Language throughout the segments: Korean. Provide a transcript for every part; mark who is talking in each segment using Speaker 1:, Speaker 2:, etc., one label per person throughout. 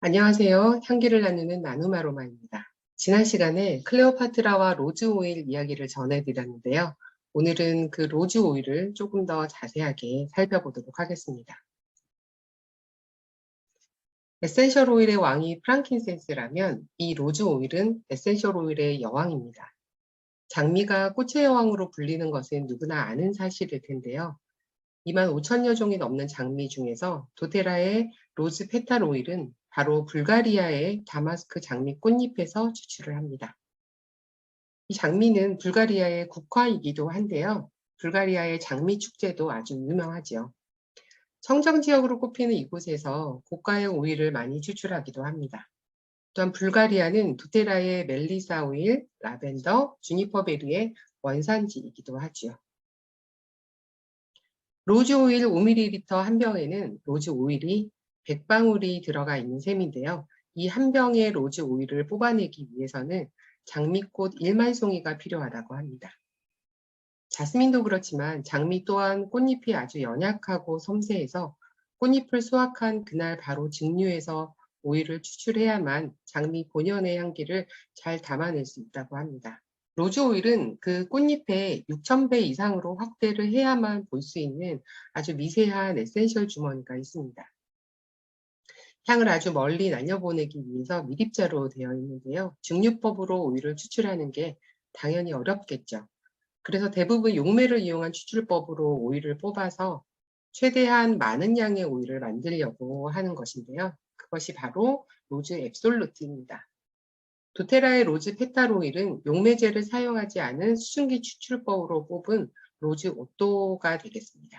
Speaker 1: 안녕하세요. 향기를 나누는 나누마로마입니다. 지난 시간에 클레오파트라와 로즈 오일 이야기를 전해드렸는데요. 오늘은 그 로즈 오일을 조금 더 자세하게 살펴보도록 하겠습니다. 에센셜 오일의 왕이 프랑킨센스라면 이 로즈 오일은 에센셜 오일의 여왕입니다. 장미가 꽃의 여왕으로 불리는 것은 누구나 아는 사실일 텐데요. 25,000여 종이 넘는 장미 중에서 도테라의 로즈 페탈 오일은 바로 불가리아의 다마스크 장미 꽃잎에서 추출을 합니다. 이 장미는 불가리아의 국화이기도 한데요. 불가리아의 장미 축제도 아주 유명하지요. 청정 지역으로 꼽히는 이곳에서 고가의 오일을 많이 추출하기도 합니다. 또한 불가리아는 도테라의 멜리사 오일, 라벤더, 주니퍼베리의 원산지이기도 하지요. 로즈 오일 5ml 한 병에는 로즈 오일이 100방울이 들어가 있는 셈인데요. 이 한 병의 로즈 오일을 뽑아내기 위해서는 장미꽃 1만 송이가 필요하다고 합니다. 자스민도 그렇지만 장미 또한 꽃잎이 아주 연약하고 섬세해서 꽃잎을 수확한 그날 바로 증류해서 오일을 추출해야만 장미 본연의 향기를 잘 담아낼 수 있다고 합니다. 로즈 오일은 그 꽃잎의 6,000배 이상으로 확대를 해야만 볼 수 있는 아주 미세한 에센셜 주머니가 있습니다. 향을 아주 멀리 날려보내기 위해서 밀입자로 되어 있는데요. 증류법으로 오일을 추출하는 게 당연히 어렵겠죠. 그래서 대부분 용매를 이용한 추출법으로 오일을 뽑아서 최대한 많은 양의 오일을 만들려고 하는 것인데요. 그것이 바로 로즈 앱솔루트입니다. 도테라의 로즈 페탈 오일은 용매제를 사용하지 않은 수증기 추출법으로 뽑은 로즈 오또가 되겠습니다.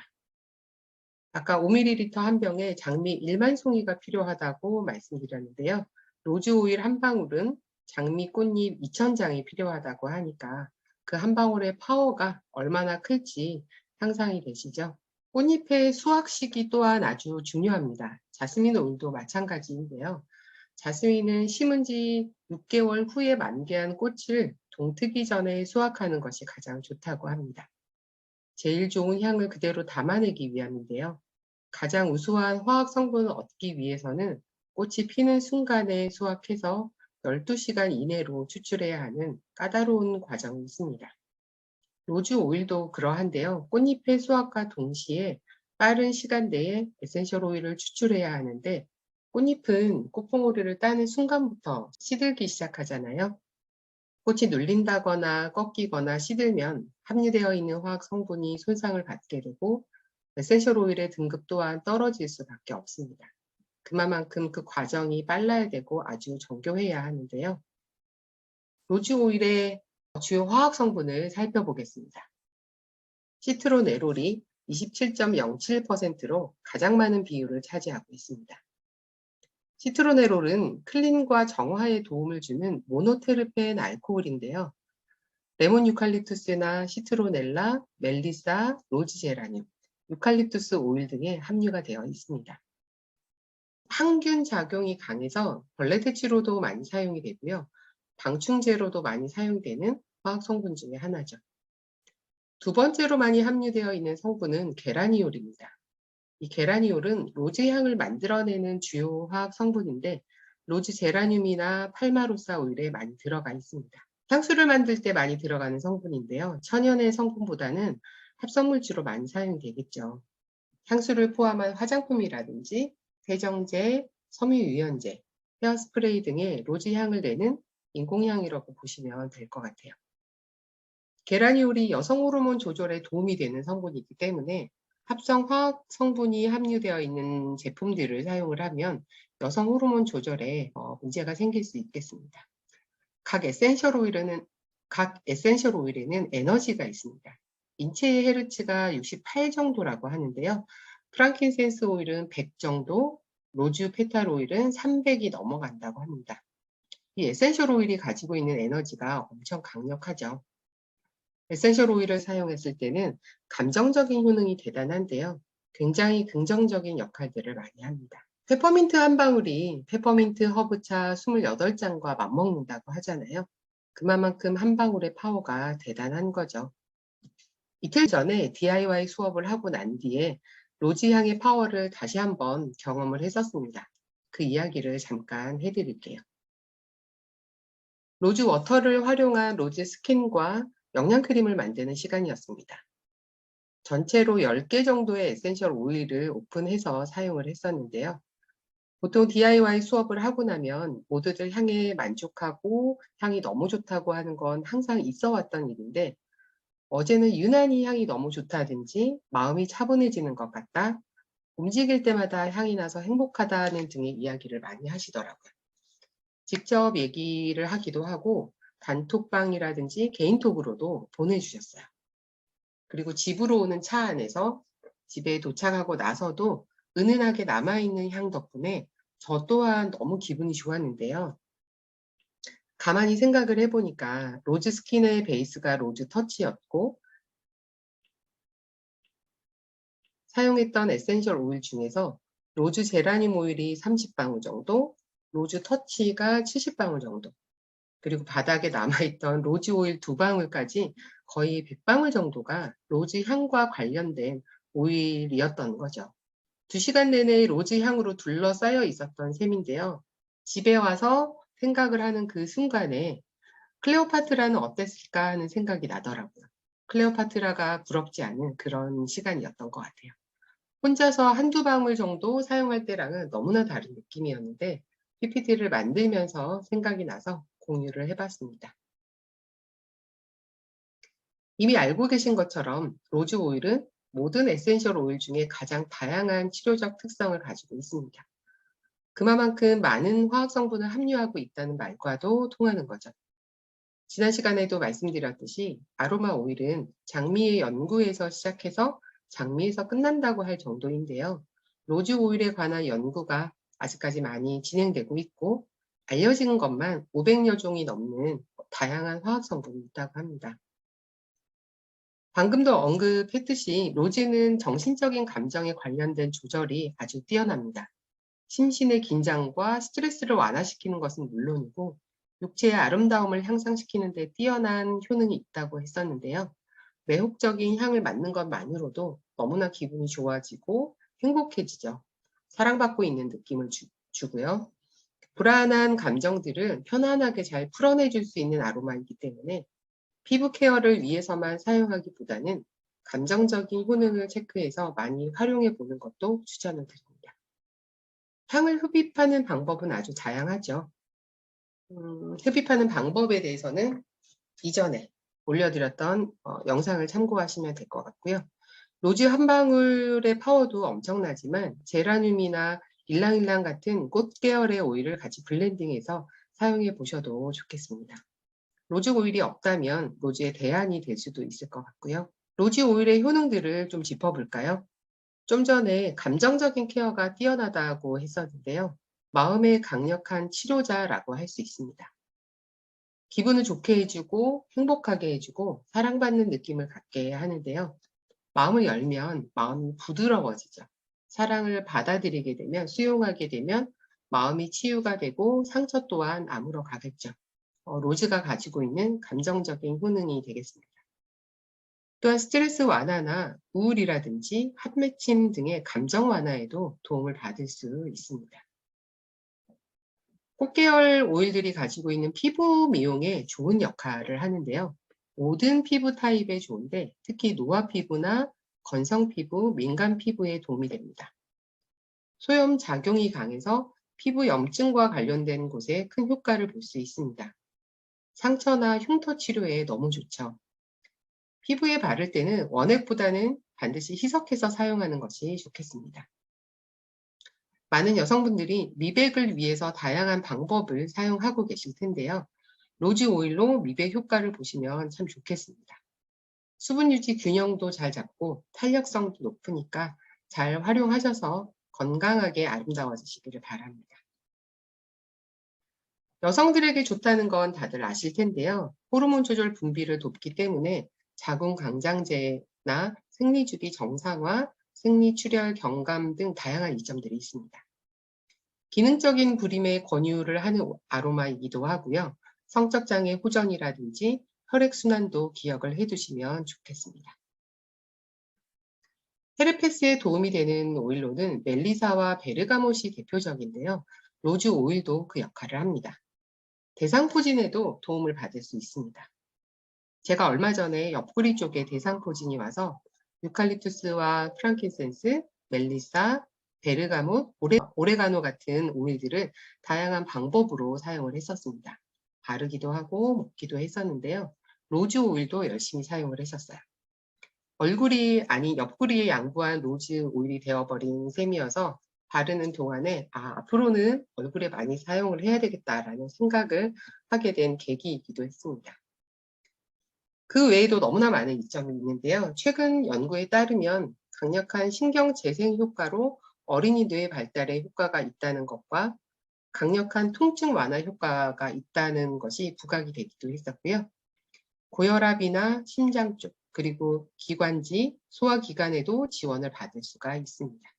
Speaker 1: 아까 5ml 한 병에 장미 1만 송이가 필요하다고 말씀드렸는데요. 로즈 오일 한 방울은 장미 꽃잎 2,000장이 필요하다고 하니까 그 한 방울의 파워가 얼마나 클지 상상이 되시죠? 꽃잎의 수확 시기 또한 아주 중요합니다. 자스민 오일도 마찬가지인데요. 자스민은 심은 지 6개월 후에 만개한 꽃을 동트기 전에 수확하는 것이 가장 좋다고 합니다. 제일 좋은 향을 그대로 담아내기 위함인데요. 가장 우수한 화학 성분을 얻기 위해서는 꽃이 피는 순간에 수확해서 12시간 이내로 추출해야 하는 까다로운 과정이 있습니다. 로즈 오일도 그러한데요. 꽃잎의 수확과 동시에 빠른 시간대에 에센셜 오일을 추출해야 하는데 꽃잎은 꽃봉오리를 따는 순간부터 시들기 시작하잖아요. 꽃이 눌린다거나 꺾이거나 시들면 함유되어 있는 화학 성분이 손상을 받게 되고 에센셜 오일의 등급 또한 떨어질 수밖에 없습니다. 그만큼 그 과정이 빨라야 되고 아주 정교해야 하는데요. 로즈 오일의 주요 화학 성분을 살펴보겠습니다. 시트로네롤이 27.07%로 가장 많은 비율을 차지하고 있습니다. 시트로네롤은 클린과 정화에 도움을 주는 모노테르펜 알코올인데요. 레몬 유칼립투스나 시트로넬라, 멜리사, 로즈 제라늄, 유칼립투스 오일 등에 함유가 되어 있습니다. 항균 작용이 강해서 벌레 퇴치로도 많이 사용이 되고요. 방충제로도 많이 사용되는 화학 성분 중에 하나죠. 두 번째로 많이 함유되어 있는 성분은 게라니올입니다. 이 게라니올은 로즈 향을 만들어내는 주요 화학 성분인데 로즈 제라늄이나 팔마로사 오일에 많이 들어가 있습니다. 향수를 만들 때 많이 들어가는 성분인데요. 천연의 성분보다는 합성물질로 많이 사용되겠죠. 향수를 포함한 화장품이라든지 세정제, 섬유유연제, 헤어스프레이 등의 로즈 향을 내는 인공향이라고 보시면 될 것 같아요. 게라니올이 여성 호르몬 조절에 도움이 되는 성분이기 때문에 합성 화학 성분이 함유되어 있는 제품들을 사용을 하면 여성 호르몬 조절에 문제가 생길 수 있겠습니다. 각 에센셜 오일에는 에너지가 있습니다. 인체의 헤르츠가 68 정도라고 하는데요. 프랑킨센스 오일은 100 정도, 로즈 페탈 오일은 300이 넘어간다고 합니다. 이 에센셜 오일이 가지고 있는 에너지가 엄청 강력하죠. 에센셜 오일을 사용했을 때는 감정적인 효능이 대단한데요. 굉장히 긍정적인 역할들을 많이 합니다. 페퍼민트 한 방울이 페퍼민트 허브차 28잔과 맞먹는다고 하잖아요. 그만큼 한 방울의 파워가 대단한 거죠. 이틀 전에 DIY 수업을 하고 난 뒤에 로즈 향의 파워를 다시 한번 경험을 했었습니다. 그 이야기를 잠깐 해드릴게요. 로즈 워터를 활용한 로즈 스킨과 영양크림을 만드는 시간이었습니다. 전체로 10개 정도의 에센셜 오일을 오픈해서 사용을 했었는데요. 보통 DIY 수업을 하고 나면 모두들 향에 만족하고 향이 너무 좋다고 하는 건 항상 있어 왔던 일인데, 어제는 유난히 향이 너무 좋다든지 마음이 차분해지는 것 같다, 움직일 때마다 향이 나서 행복하다는 등의 이야기를 많이 하시더라고요. 직접 얘기를 하기도 하고 단톡방이라든지 개인톡으로도 보내주셨어요. 그리고 집으로 오는 차 안에서 집에 도착하고 나서도 은은하게 남아있는 향 덕분에 저 또한 너무 기분이 좋았는데요. 가만히 생각을 해보니까 로즈 스킨의 베이스가 로즈 터치였고, 사용했던 에센셜 오일 중에서 로즈 제라늄 오일이 30방울 정도, 로즈 터치가 70방울 정도, 그리고 바닥에 남아있던 로즈 오일 2방울까지 거의 100방울 정도가 로즈 향과 관련된 오일이었던 거죠. 2시간 내내 로즈 향으로 둘러싸여 있었던 셈인데요. 집에 와서 생각을 하는 그 순간에 클레오파트라는 어땠을까 하는 생각이 나더라고요. 클레오파트라가 부럽지 않은 그런 시간이었던 것 같아요. 혼자서 한두 방울 정도 사용할 때랑은 너무나 다른 느낌이었는데 PPT를 만들면서 생각이 나서 공유를 해봤습니다. 이미 알고 계신 것처럼 로즈 오일은 모든 에센셜 오일 중에 가장 다양한 치료적 특성을 가지고 있습니다. 그만큼 많은 화학 성분을 함유하고 있다는 말과도 통하는 거죠. 지난 시간에도 말씀드렸듯이 아로마 오일은 장미의 연구에서 시작해서 장미에서 끝난다고 할 정도인데요. 로즈 오일에 관한 연구가 아직까지 많이 진행되고 있고, 알려진 것만 500여 종이 넘는 다양한 화학 성분이 있다고 합니다. 방금도 언급했듯이 로즈는 정신적인 감정에 관련된 조절이 아주 뛰어납니다. 심신의 긴장과 스트레스를 완화시키는 것은 물론이고 육체의 아름다움을 향상시키는 데 뛰어난 효능이 있다고 했었는데요. 매혹적인 향을 맡는 것만으로도 너무나 기분이 좋아지고 행복해지죠. 사랑받고 있는 느낌을 주고요. 불안한 감정들을 편안하게 잘 풀어내줄 수 있는 아로마이기 때문에 피부 케어를 위해서만 사용하기보다는 감정적인 효능을 체크해서 많이 활용해 보는 것도 추천을 드립니다. 향을 흡입하는 방법은 아주 다양하죠. 흡입하는 방법에 대해서는 이전에 올려드렸던 영상을 참고하시면 될 것 같고요. 로즈 한 방울의 파워도 엄청나지만 제라늄이나 일랑일랑 같은 꽃 계열의 오일을 같이 블렌딩해서 사용해 보셔도 좋겠습니다. 로즈 오일이 없다면 로즈의 대안이 될 수도 있을 것 같고요. 로즈 오일의 효능들을 좀 짚어볼까요? 좀 전에 감정적인 케어가 뛰어나다고 했었는데요. 마음의 강력한 치료자라고 할 수 있습니다. 기분을 좋게 해주고 행복하게 해주고 사랑받는 느낌을 갖게 하는데요. 마음을 열면 마음이 부드러워지죠. 사랑을 받아들이게 되면, 수용하게 되면 마음이 치유가 되고 상처 또한 아물어 가겠죠. 로즈가 가지고 있는 감정적인 효능이 되겠습니다. 또한 스트레스 완화나 우울이라든지 한맺힘 등의 감정 완화에도 도움을 받을 수 있습니다. 꽃계열 오일들이 가지고 있는 피부 미용에 좋은 역할을 하는데요. 모든 피부 타입에 좋은데 특히 노화 피부나 건성 피부, 민감 피부에 도움이 됩니다. 소염 작용이 강해서 피부 염증과 관련된 곳에 큰 효과를 볼 수 있습니다. 상처나 흉터 치료에 너무 좋죠. 피부에 바를 때는 원액보다는 반드시 희석해서 사용하는 것이 좋겠습니다. 많은 여성분들이 미백을 위해서 다양한 방법을 사용하고 계실 텐데요. 로즈 오일로 미백 효과를 보시면 참 좋겠습니다. 수분 유지 균형도 잘 잡고 탄력성도 높으니까 잘 활용하셔서 건강하게 아름다워지시기를 바랍니다. 여성들에게 좋다는 건 다들 아실 텐데요. 호르몬 조절 분비를 돕기 때문에 자궁강장제나 생리주기 정상화, 생리출혈 경감 등 다양한 이점들이 있습니다. 기능적인 부림에 권유를 하는 아로마이기도 하고요. 성적장애 호전이라든지 혈액순환도 기억을 해두시면 좋겠습니다. 헤르페스에 도움이 되는 오일로는 멜리사와 베르가못이 대표적인데요. 로즈 오일도 그 역할을 합니다. 대상포진에도 도움을 받을 수 있습니다. 제가 얼마 전에 옆구리 쪽에 대상포진이 와서 유칼립투스와 프랑킨센스, 멜리사, 베르가못, 오레가노 같은 오일들을 다양한 방법으로 사용을 했었습니다. 바르기도 하고 먹기도 했었는데요. 로즈 오일도 열심히 사용을 했었어요. 옆구리에 양부한 로즈 오일이 되어버린 셈이어서 바르는 동안에 앞으로는 얼굴에 많이 사용을 해야 되겠다라는 생각을 하게 된 계기이기도 했습니다. 그 외에도 너무나 많은 이점이 있는데요. 최근 연구에 따르면 강력한 신경 재생 효과로 어린이 뇌 발달에 효과가 있다는 것과 강력한 통증 완화 효과가 있다는 것이 부각이 되기도 했었고요. 고혈압이나 심장 쪽, 그리고 기관지, 소화기관에도 지원을 받을 수가 있습니다.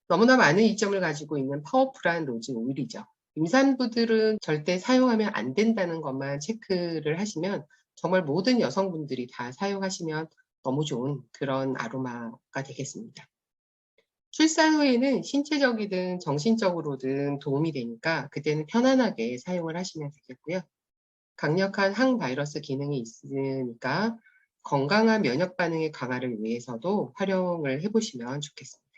Speaker 1: 너무나 많은 이점을 가지고 있는 파워풀한 로즈 오일이죠. 임산부들은 절대 사용하면 안 된다는 것만 체크를 하시면 정말 모든 여성분들이 다 사용하시면 너무 좋은 그런 아로마가 되겠습니다. 출산 후에는 신체적이든 정신적으로든 도움이 되니까 그때는 편안하게 사용을 하시면 되겠고요. 강력한 항바이러스 기능이 있으니까 건강한 면역 반응의 강화를 위해서도 활용을 해보시면 좋겠습니다.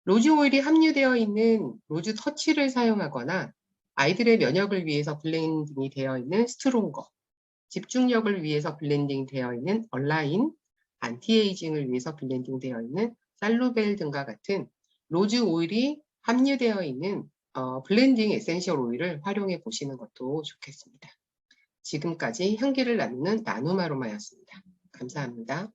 Speaker 1: 로즈 오일이 함유되어 있는 로즈 터치를 사용하거나 아이들의 면역을 위해서 블렌딩이 되어 있는 스트롱거, 집중력을 위해서 블렌딩 되어 있는 얼라인, 안티에이징을 위해서 블렌딩 되어 있는 살루벨 등과 같은 로즈 오일이 함유되어 있는 블렌딩 에센셜 오일을 활용해 보시는 것도 좋겠습니다. 지금까지 향기를 나누는 나눔 아로마였습니다. 감사합니다.